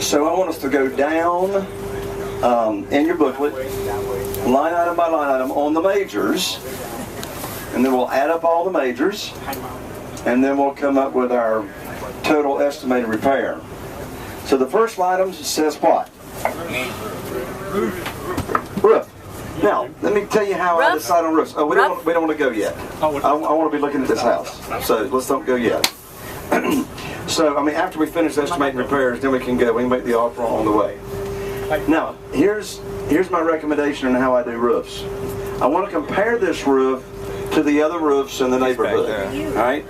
So I want us to go down in your booklet, line item by line item on the majors, and then we'll add up all the majors, and then we'll come up with our total estimated repair. So the first item says what? Roof. Now, let me tell you how I decide on roofs. Oh, we don't want to go yet. I want to be looking at this house, so let's don't go yet. So, I mean, after we finish estimating repairs, then we can go. We can make the offer on the way. Now, here's my recommendation on how I do roofs. I want to compare this roof to the other roofs in the neighborhood. All right.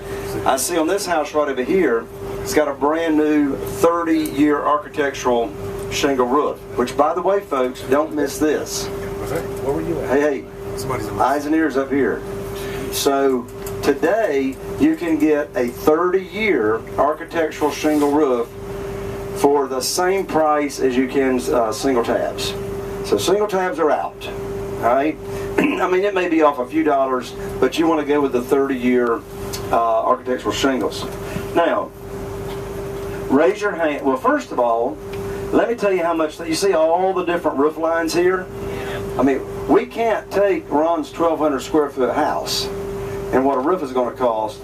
I see on this house right over here, it's got a brand new 30-year architectural shingle roof. Which, by the way, folks, don't miss this. Where were you at? Hey, eyes and ears up here. So today you can get a 30-year architectural shingle roof for the same price as you can single tabs. So single tabs are out. All right. I mean, it may be off a few dollars, but you want to go with the 30-year architectural shingles. Now, raise your hand. Well, first of all, let me tell you how much. You see all the different roof lines here? I mean, we can't take Ron's 1,200 square foot house and what a roof is going to cost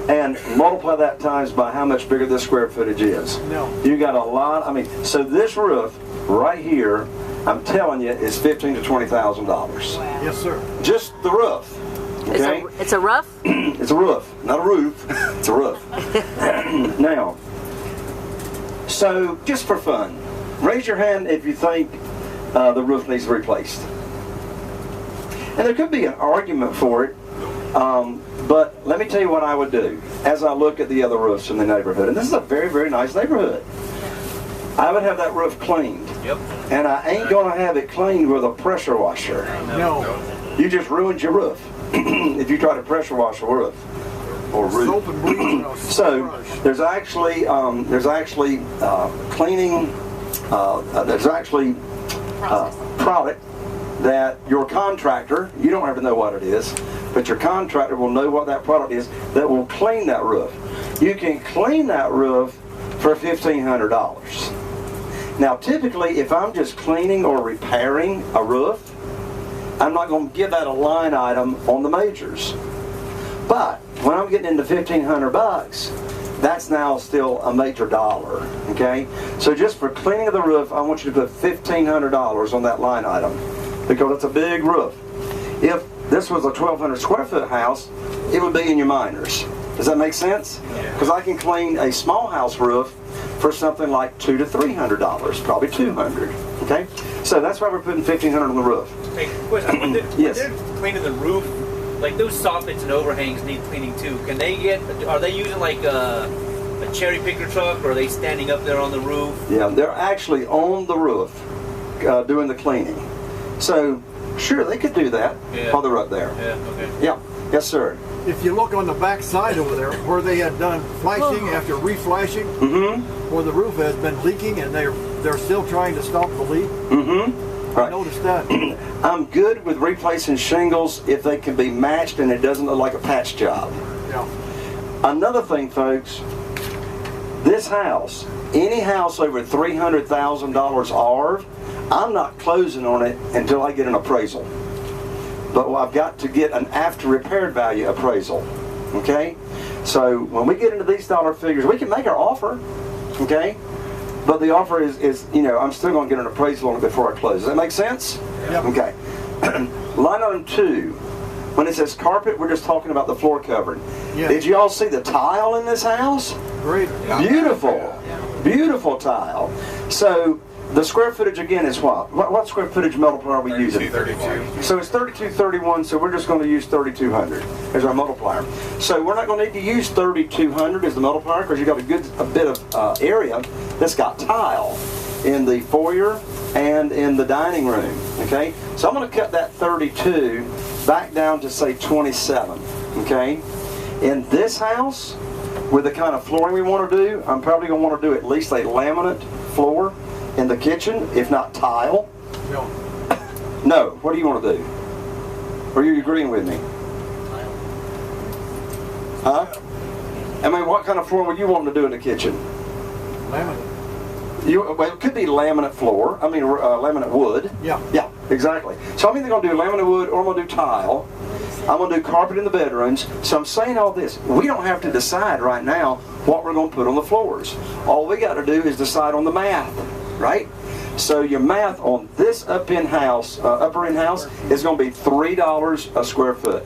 and multiply that times by how much bigger this square footage is. No. You got a lot. I mean, so this roof right here, I'm telling you, is $15,000 to $20,000. Wow. Yes, sir. Just the roof. Okay? It's a roof? It's a roof, not a roof. It's a roof. Now, so just for fun, raise your hand if you think the roof needs replaced. And there could be an argument for it, but let me tell you what I would do as I look at the other roofs in the neighborhood. And this is a very, very nice neighborhood. I would have that roof cleaned. Yep. And I ain't going to have it cleaned with a pressure washer. No. You just ruined your roof if you try to pressure wash a roof. Or roof. Soap and bleach. So there's actually cleaning. There's actually product that your contractor, you don't have to know what it is, but your contractor will know what that product is that will clean that roof. You can clean that roof for $1,500. Now typically if I'm just cleaning or repairing a roof, I'm not going to give that a line item on the majors. But when I'm getting into $1,500, that's now still a major dollar, okay? So just for cleaning of the roof, I want you to put $1,500 on that line item because it's a big roof. If this was a 1,200 square foot house, it would be in your minors. Does that make sense? Because I can clean a small house roof for something like $200 to $300, probably $200, okay? So that's why we're putting $1,500 on the roof. Hey, question, when yes. they're cleaning the roof, like those soffits and overhangs need cleaning too. Can they get? Are they using like a cherry picker truck, or are they standing up there on the roof? Yeah, they're actually on the roof doing the cleaning. So sure, they could do that while they're up there. Yeah. Okay. Yeah. Yes, sir. If you look on the back side over there, where they had done flashing after reflashing, where the roof has been leaking, and they're still trying to stop the leak. I noticed that. I'm good with replacing shingles if they can be matched and it doesn't look like a patch job. Yeah. Another thing, folks, this house, any house over $300,000 ARV, I'm not closing on it until I get an appraisal. But I've got to get an after repaired value appraisal. Okay? So when we get into these dollar figures, we can make our offer. Okay? But the offer is you know, I'm still going to get an appraisal on it before I close. Does that make sense? Yep. Okay. Line item 2. When it says carpet, we're just talking about the floor covering. Yes. Did you all see the tile in this house? Great. Beautiful. Beautiful tile. So the square footage again is what? What square footage multiplier are we using? 32. So it's 3231, so we're just going to use 3200 as our multiplier. So we're not going to need to use 3200 as the multiplier because you've got a bit of area that's got tile in the foyer and in the dining room. Okay? So I'm going to cut that 32 back down to say 27. Okay? In this house, with the kind of flooring we want to do, I'm probably going to want to do at least a laminate floor in the kitchen, if not tile. No. No. What do you want to do? Or are you agreeing with me? Huh? I mean, what kind of flooring would you want to do in the kitchen? Laminate. Well, it could be laminate floor. I mean, laminate wood. Yeah. Yeah, exactly. So I'm either going to do laminate wood or I'm going to do tile. I'm going to do carpet in the bedrooms. So I'm saying all this. We don't have to decide right now what we're going to put on the floors. All we got to do is decide on the math, right? So your math on this upper end house is going to be $3 a square foot.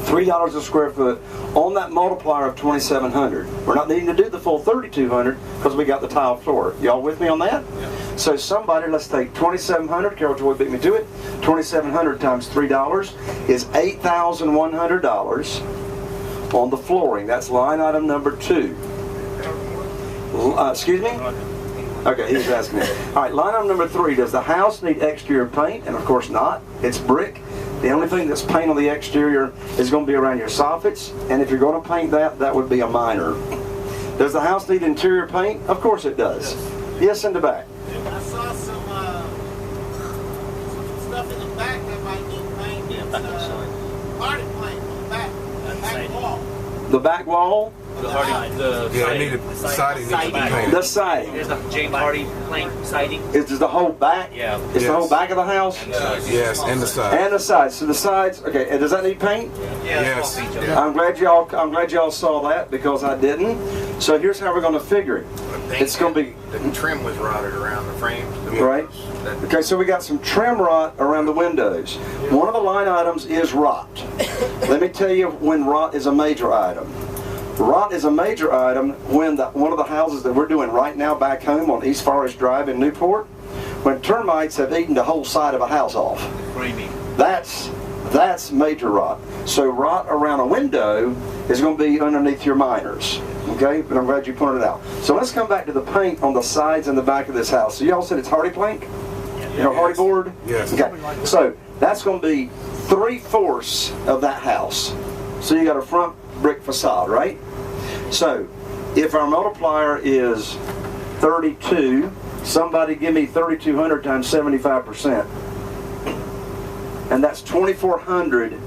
$3 a square foot on that multiplier of 2,700. We're not needing to do the full 3,200 because we got the tile floor. Y'all with me on that? Yeah. So somebody, let's take 2,700. Carol Joy beat me to it. 2,700 times $3 is $8,100 on the flooring. That's line item number 2. Excuse me? Okay, he was asking me. All right, line item number 3. Does the house need exterior paint? And of course not. It's brick. The only thing that's paint on the exterior is going to be around your soffits, and if you're going to paint that, that would be a minor. Does the house need interior paint? Of course it does. Yes, in the back. I saw some stuff in the back that might need paint. Yeah, back outside. Hardy plank on the back wall. The back wall? The Hardy, the siding. Siding needs to be painted. The siding. There's the James Hardy plank siding. Is the whole back? Yeah. It's the whole back of the house? Yes, and the side. And the sides. So the sides, okay, and does that need paint? Yes. I'm glad y'all saw that because I didn't. So here's how we're going to figure it. It's going to be The trim was rotted around the frames. right. Okay, so we got some trim rot around the windows. One of the line items is rot. Let me tell you when rot is a major item. Rot is a major item when one of the houses that we're doing right now back home on East Forest Drive in Newport, when termites have eaten the whole side of a house off. Framing. That's major rot. So rot around a window is going to be underneath your minors. Okay, but I'm glad you pointed it out. So let's come back to the paint on the sides and the back of this house. So y'all said it's hardy plank? You know, hardy board? Yes. Okay, so that's going to be 3/4 of that house. So you got a front brick facade, right? So if our multiplier is 32, somebody give me 3,200 times 75%. And that's 2,400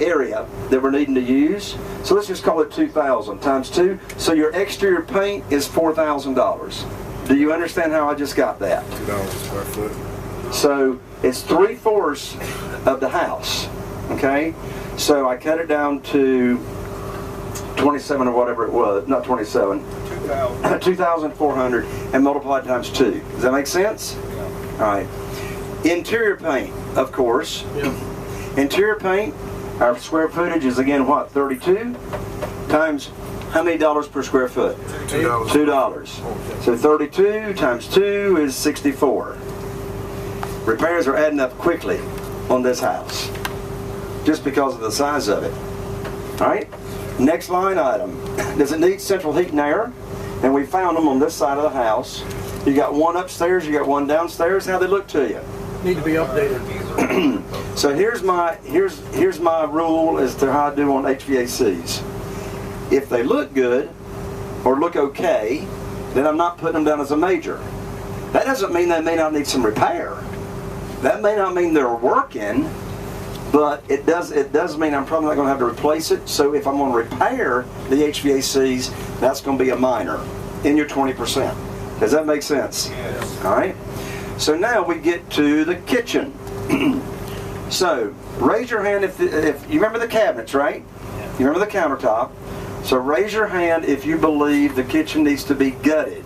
area that we're needing to use. So let's just call it 2,000 times 2. So your exterior paint is $4,000. Do you understand how I just got that? $2 a square foot. So it's 3/4 of the house. Okay? So I cut it down to 27 or whatever it was. Not 27. 2,400 and multiply it times 2. Does that make sense? Yeah. All right. Interior paint, of course. Yeah. Interior paint, our square footage is again what? 32 times how many dollars per square foot? $2. $2. So 32 times 2 is 64. Repairs are adding up quickly on this house just because of the size of it. All right. Next line item. Does it need central heat and air? And we found them on this side of the house. You got one upstairs, you got one downstairs. How they look to you? Need to be updated. So here's my rule as to how I do on HVACs. If they look good or look okay, then I'm not putting them down as a major. That doesn't mean they may not need some repair. That may not mean they're working, but it does mean I'm probably not going to have to replace it. So if I'm going to repair the HVACs, that's going to be a minor in your 20%. Does that make sense? Yes. All right. So now we get to the kitchen. So raise your hand if you remember the cabinets, right? You remember the countertop. So raise your hand if you believe the kitchen needs to be gutted.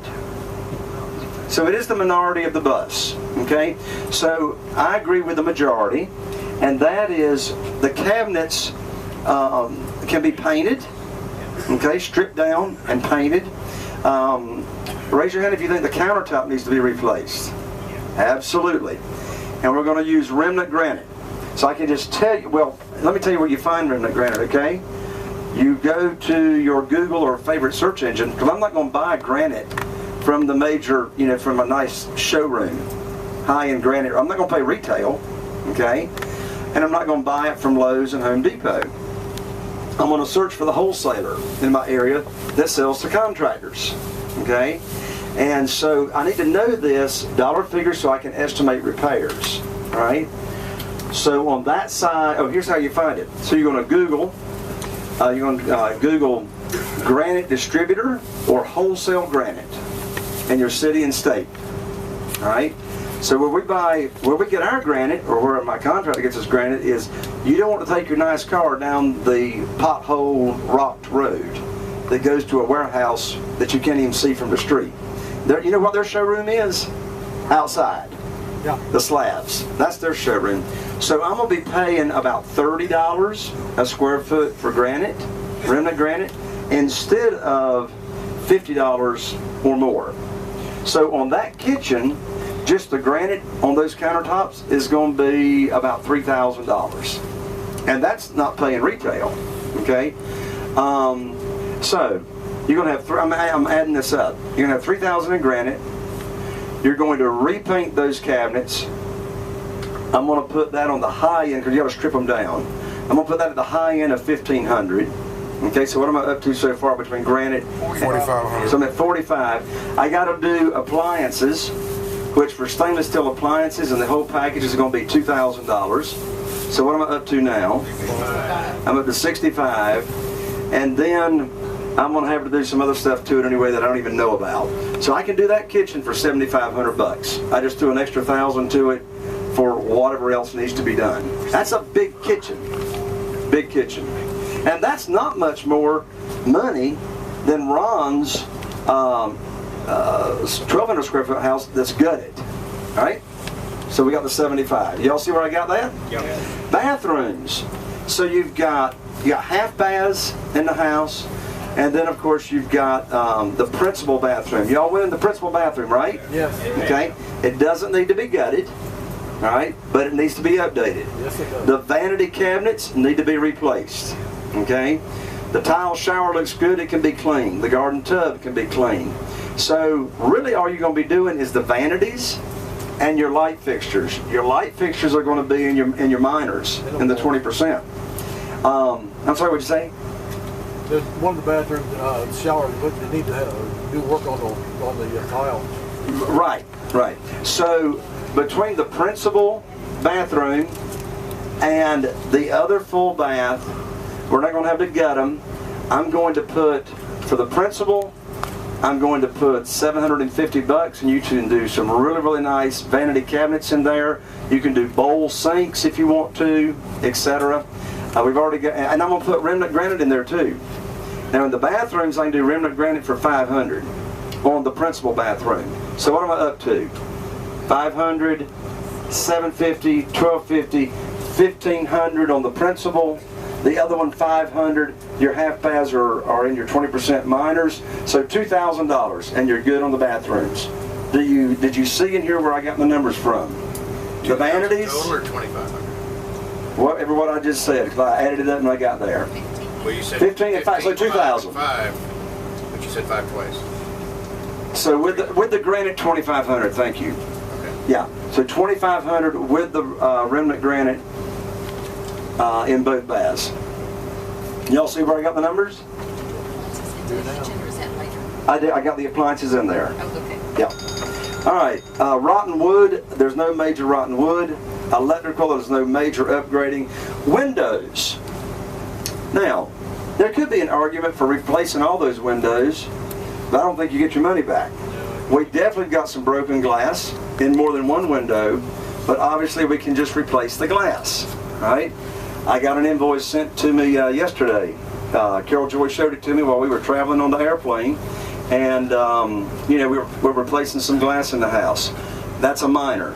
So it is the minority of the bus, okay? So I agree with the majority, and that is the cabinets can be painted, okay, stripped down and painted. Raise your hand if you think the countertop needs to be replaced. Absolutely. And we're going to use remnant granite. So I can just tell you, well, let me tell you where you find remnant granite, okay? You go to your Google or favorite search engine, because I'm not going to buy granite from the major, from a nice showroom, high-end granite. I'm not going to pay retail, okay? And I'm not going to buy it from Lowe's and Home Depot. I'm going to search for the wholesaler in my area that sells to contractors, okay? And so I need to know this dollar figure so I can estimate repairs, all right? So on that side, here's how you find it. So you're going to Google, Google granite distributor or wholesale granite. in your city and state. All right. So where we get our granite, or where my contractor gets his granite, is you don't want to take your nice car down the pothole rocked road that goes to a warehouse that you can't even see from the street. You know what their showroom is? Outside. Yeah. The slabs. That's their showroom. So I'm going to be paying about $30 a square foot for granite, remnant granite, instead of $50 or more. So on that kitchen, just the granite on those countertops is going to be about $3,000. And that's not paying retail, okay? So you're going to have, I'm adding this up. You're going to have $3,000 in granite. You're going to repaint those cabinets. I'm going to put that on the high end, because you got to strip them down. I'm going to put that at the high end of $1,500. Okay, so what am I up to so far between granite? $4,500. So I'm at 45. I got to do appliances, which for stainless steel appliances and the whole package is going to be $2,000. So what am I up to now? I'm up to 65. And then I'm going to have to do some other stuff to it anyway that I don't even know about. So I can do that kitchen for $7,500. I just threw an extra $1,000 to it for whatever else needs to be done. That's a big kitchen. Big kitchen. And that's not much more money than Ron's 1,200 square foot house that's gutted. All right? So we got the 75. Y'all see where I got that? Yep. Bathrooms. So you got half baths in the house, and then of course you've got the principal bathroom. Y'all went in the principal bathroom, right? Yes. Okay. It doesn't need to be gutted, all right, but it needs to be updated. Yes, it does. The vanity cabinets need to be replaced. Okay. The tile shower looks good. It can be cleaned. The garden tub can be cleaned. So really all you're going to be doing is the vanities and your light fixtures. Your light fixtures are going to be in your minors, in the 20%. I'm sorry, what'd you say? There's one of the bathrooms, shower, they need to do work on the tile. Right, right. So between the principal bathroom and the other full bath, we're not going to have to gut them. I'm going to put, for the principal, I'm going to put $750, and you can do some really, really nice vanity cabinets in there. You can do bowl sinks if you want to, etc. We've already got, and I'm going to put remnant granite in there too. Now in the bathrooms, I can do remnant granite for $500 on the principal bathroom. So what am I up to? $500, $750, $1,250, $1,500 on the principal. The other one, $500. Your half baths are in your 20% minors, so $2,000, and you're good on the bathrooms. Did you see and hear where I got the numbers from? The vanities. Total or 2,500? Whatever what I just said, because I added it up and I got there. Well, you said 15 and 5, so 2,000. 5, but you said 5 twice. So with the granite, 2,500. Thank you. Okay. Yeah. So 2,500 with the remnant granite in both baths. Y'all see where I got the numbers? I got the appliances in there. Yeah. All right. Rotten wood. There's no major rotten wood. Electrical. There's no major upgrading. Windows. Now, there could be an argument for replacing all those windows, but I don't think you get your money back. We definitely got some broken glass in more than one window, but obviously we can just replace the glass, right? I got an invoice sent to me yesterday. Carol Joy showed it to me while we were traveling on the airplane, and you know, we're replacing some glass in the house. That's a minor.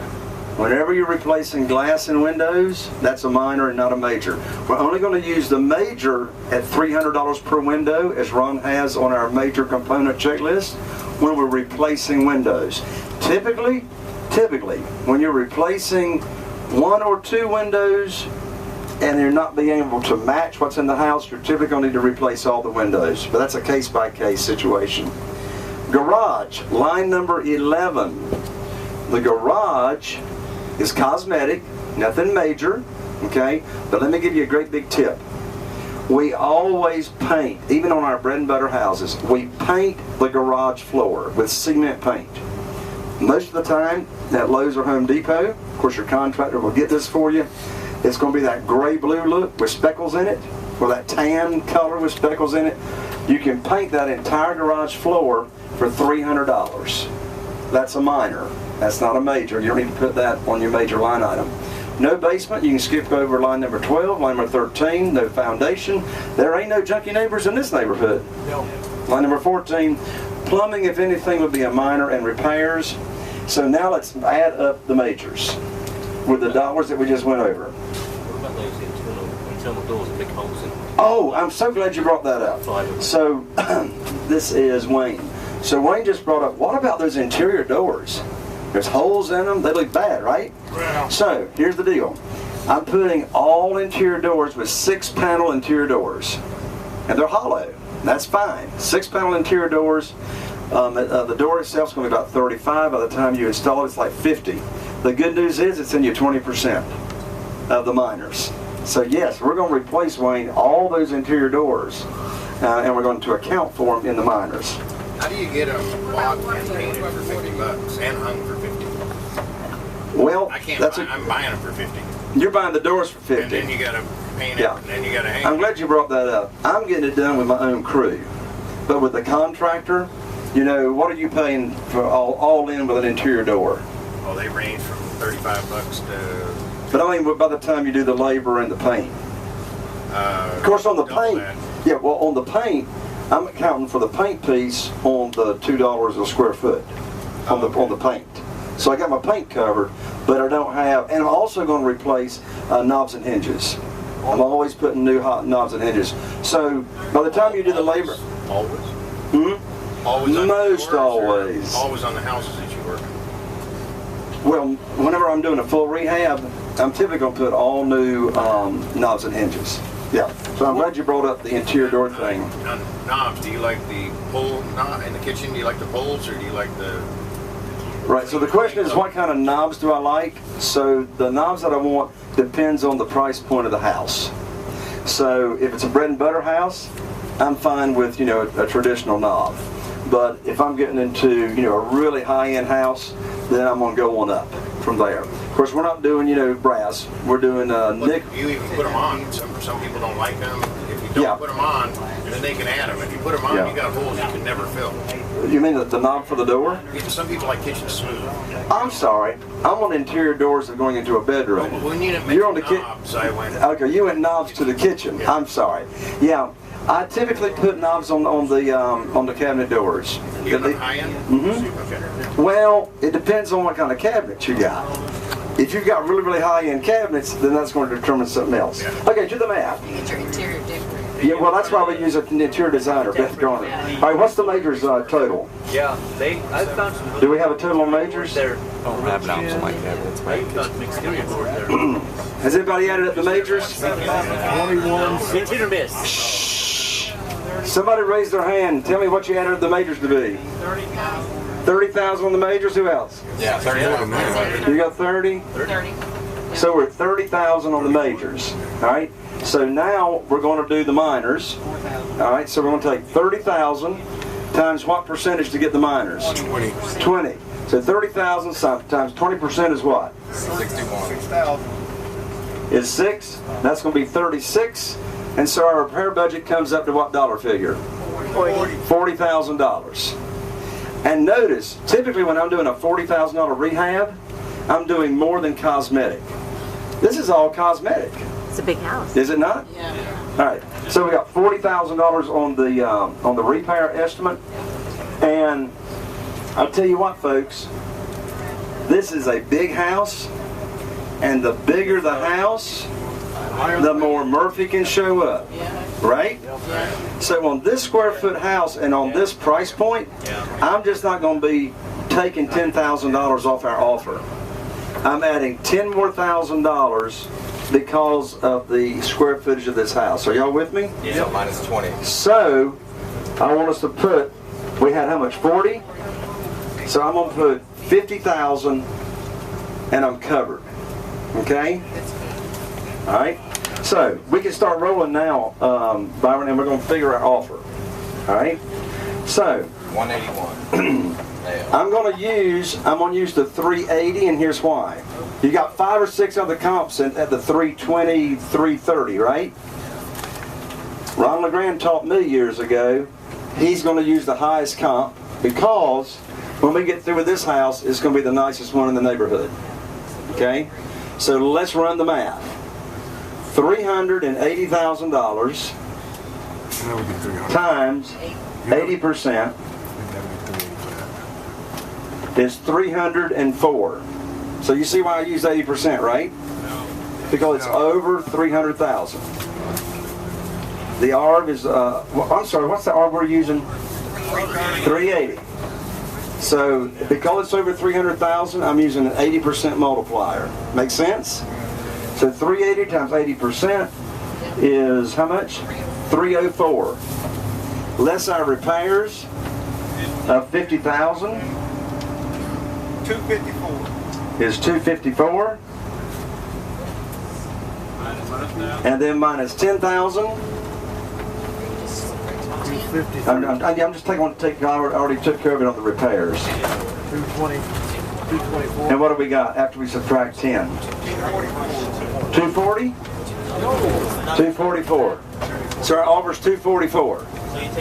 Whenever you're replacing glass and windows, that's a minor and not a major. We're only going to use the major at $300 per window, as Ron has on our major component checklist, when we're replacing windows. Typically, when you're replacing 1 or 2 windows and you're not being able to match what's in the house, you're typically going to need to replace all the windows. But that's a case-by-case situation. Garage, line number 11. The garage is cosmetic, nothing major, okay? But let me give you a great big tip. We always paint, even on our bread and butter houses, we paint the garage floor with cement paint. Most of the time, at Lowe's or Home Depot, of course your contractor will get this for you, it's going to be that gray-blue look with speckles in it, or that tan color with speckles in it. You can paint that entire garage floor for $300. That's a minor. That's not a major. You don't need to put that on your major line item. No basement. You can skip over line number 12, line number 13. No foundation. There ain't no junky neighbors in this neighborhood. No. Line number 14. Plumbing, if anything, would be a minor, and repairs. So now let's add up the majors with the dollars that we just went over. What about those internal doors that make holes in? Oh, I'm so glad you brought that up. So this is Wayne. So Wayne just brought up, what about those interior doors? There's holes in them. They look bad, right? So here's the deal. I'm putting all interior doors with 6-panel interior doors. And they're hollow. That's fine. 6-panel interior doors. The door itself is going to be about 35. By the time you install it, it's like 50. The good news is it's in you 20% of the minors. So yes, we're going to replace, Wayne, all those interior doors, and we're going to account for them in the minors. How do you get them bought and painted for $50 and hung for $50? Well, I can't. that's I'm buying them for $50. You're buying the doors for $50. And then you got to paint it. Yeah. And then you got to hang I'm it. glad you brought that up. I'm getting it done with my own crew, but with the contractor, you know, what are you paying for all in with an interior door? Well, they range from $35 to. But I mean, by the time you do the labor and the paint. Of course, on the paint, yeah, well, on the paint, I'm accounting for the paint piece on the $2 a square foot on the paint. So I got my paint covered, but I don't have, and I'm also going to replace knobs and hinges. I'm always putting new hot knobs and hinges. So by the time you do the labor, Always? hmm? Always on Most the doors, or always. Always on the houses that you work in? Well, whenever I'm doing a full rehab, I'm typically going to put all new knobs and hinges. Yeah. So I'm glad you brought up the interior door thing. On knobs, do you like the pole knob in the kitchen? Do you like the poles, or do you like the? Right. So the question is, what kind of knobs do I like? So the knobs that I want depends on the price point of the house. So if it's a bread and butter house, I'm fine with, you know, a traditional knob. But if I'm getting into, you know, a really high-end house, then I'm going to go one up from there. Of course, we're not doing, you know, brass. We're doing nickel. You even put them on. Some people don't like them. If you don't put them on, then they can add them. If you put them on, you got holes you can never fill. You mean the knob for the door? Some people like kitchen smooth. I'm sorry. I'm on interior doors that are going into a bedroom. Well, when you didn't You're on mention the knobs, I went. Okay, you went knobs to the kitchen. Yeah. I'm sorry. Yeah, I typically put knobs on the cabinet doors. You put high end? Mm-hmm. Okay. Well, it depends on what kind of cabinet you got. If you've got really, really high-end cabinets, then that's going to determine something else. Yeah. Okay, do the math. You get your interior decorated. Yeah, well, that's why we use an interior designer, Beth Garner. All right, what's the majors total? Yeah, I found some. Do we have a total on majors? There. don't have knobs on my cabinets. I found some exterior doors there. Has anybody added up the majors? 21. It's hit or miss. Shh. Somebody raise their hand. Tell me what you added the majors to be. 30,000. 30,000 on the majors. Who else? Yeah, 30 more than that. You got 30? 30. So we're at 30,000 on the majors. All right. So now we're going to do the minors. All right. So we're going to take 30,000 times what percentage to get the minors? 20. 20. So 30,000 times 20% is what? 61. 6,000. Is 6. That's going to be 36. And so our repair budget comes up to what dollar figure? $40,000. And notice, typically when I'm doing a $40,000 rehab, I'm doing more than cosmetic. This is all cosmetic, It's a big house. is it not? Yeah. All right. So we got $40,000 on the repair estimate, and I'll tell you what, folks. This is a big house, and the bigger the house, the more Murphy can show up, right? So on this square foot house and on this price point, I'm just not going to be taking $10,000 off our offer. I'm adding $10,000 more because of the square footage of this house. Are y'all with me? So minus 20. So I want us to put, we had how much, 40? So I'm going to put 50,000 and I'm covered. Okay? All right? So we can start rolling now, Byron, and we're going to figure our offer. All right? So 181. I'm going to use the 380, and here's why. You got 5 or 6 other comps at the 320, 330, right? Ron LeGrand taught me years ago, he's going to use the highest comp because when we get through with this house, it's going to be the nicest one in the neighborhood. Okay? So let's run the math. $380,000 times 80% is 304. So you see why I use 80%, right? Because it's over 300,000. The ARV is, I'm sorry, what's the ARV we're using? 380. So because it's over 300,000, I'm using an 80% multiplier. Make sense? So 380 times 80% is how much? 304. Less our repairs of 50,000 254. is 254. And then minus 10,000. 250. I'm just taking I already took care of it on the repairs. 220. 224. And what do we got after we subtract 10? 240? 244. So our offer's 244.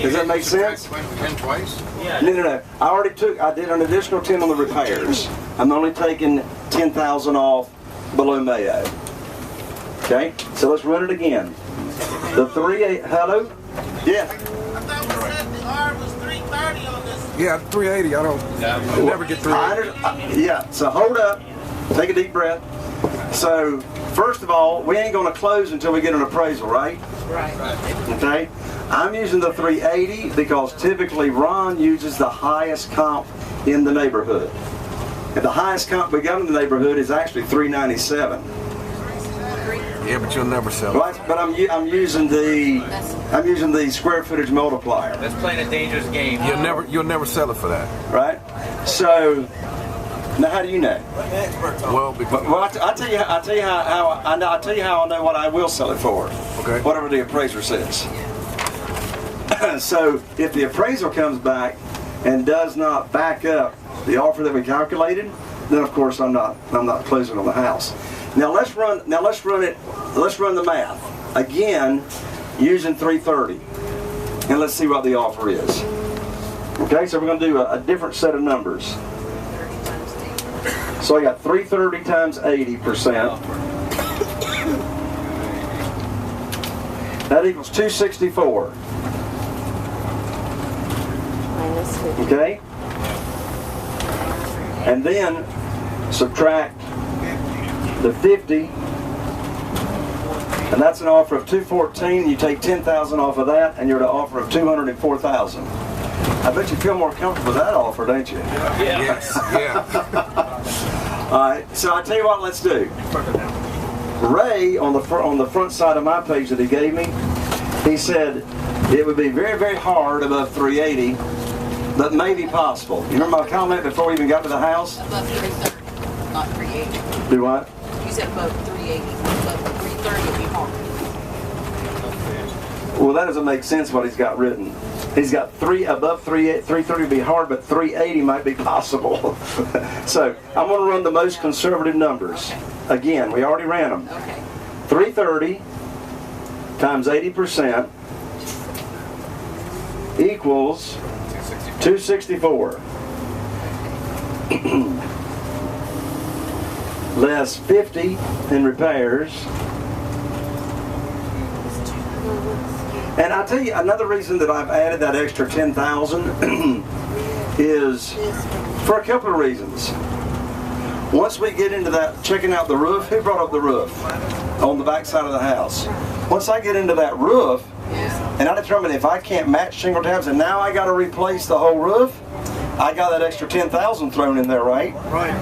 Does that make sense? 10 twice? Yeah. No. I did an additional 10 on the repairs. I'm only taking 10,000 off below Mayo. Okay? So let's run it again. The 380, hello? Yeah. I thought we said the R was 330 on this. Yeah, 380. I never get 380. Yeah, so hold up. Take a deep breath. So, first of all, we ain't going to close until we get an appraisal, right? Right. Okay? I'm using the 380 because typically Ron uses the highest comp in the neighborhood. And the highest comp we got in the neighborhood is actually 397. Yeah, but you'll never sell it. But I'm using the square footage multiplier, That's playing a dangerous game. You'll never sell it for that. right? So now, how do you know? Well, because Well, I'll tell you how I know what I will sell it for. Okay. Whatever the appraiser says. So if the appraisal comes back and does not back up the offer that we calculated, then of course I'm not closing on the house. Now let's run the math again using 330, and let's see what the offer is. Okay, so we're going to do a different set of numbers. So I got 330 times 80%. That equals 264. Okay? And then subtract the 50. And that's an offer of 214. You take 10,000 off of that, and you're at an offer of 204,000. I bet you feel more comfortable with that offer, don't you? yes, yeah. All right, so I tell you what, let's do. Ray, on the front side of my page that he gave me, he said it would be very, very hard above 380, but maybe possible. You remember my comment before we even got to the house? Above 330, not 380. Do what? You said above 380. Above 330 would be hard. Well, that doesn't make sense what he's got written. He's got above 330 would be hard, but 380 might be possible. So I'm going to run the most conservative numbers. Again, we already ran them. Okay. 330 times 80% equals 264. Less 50 in repairs. And I'll tell you another reason that I've added that extra 10,000 is for a couple of reasons. Once we get into that checking out the roof, who brought up the roof on the back side of the house? Once I get into that roof, and I determine if I can't match shingle tabs, and now I got to replace the whole roof, I got that extra 10,000 thrown in there, right? Right.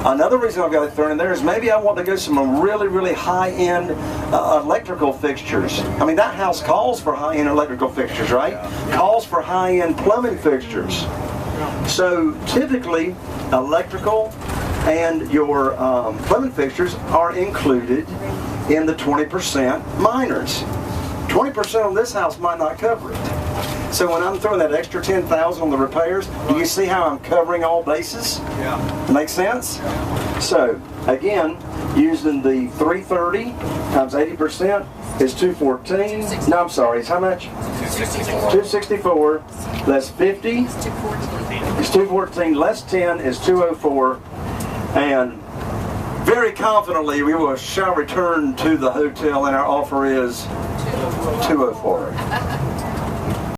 Another reason I've got it thrown in there is maybe I want to go some really, really high-end electrical fixtures. I mean, that house calls for high-end electrical fixtures, right? Calls for high-end plumbing fixtures. So typically, electrical and your plumbing fixtures are included in the 20% minors. 20% on this house might not cover it. So when I'm throwing that extra 10,000 on the repairs, do you see how I'm covering all bases? Yeah. Make sense? So again, using the 330 times 80% is 214. No, I'm sorry, it's how much? 264. 264 less 50 It's 214. is 214, less 10 is 204, and very confidently we shall return to the hotel, and our offer is 204.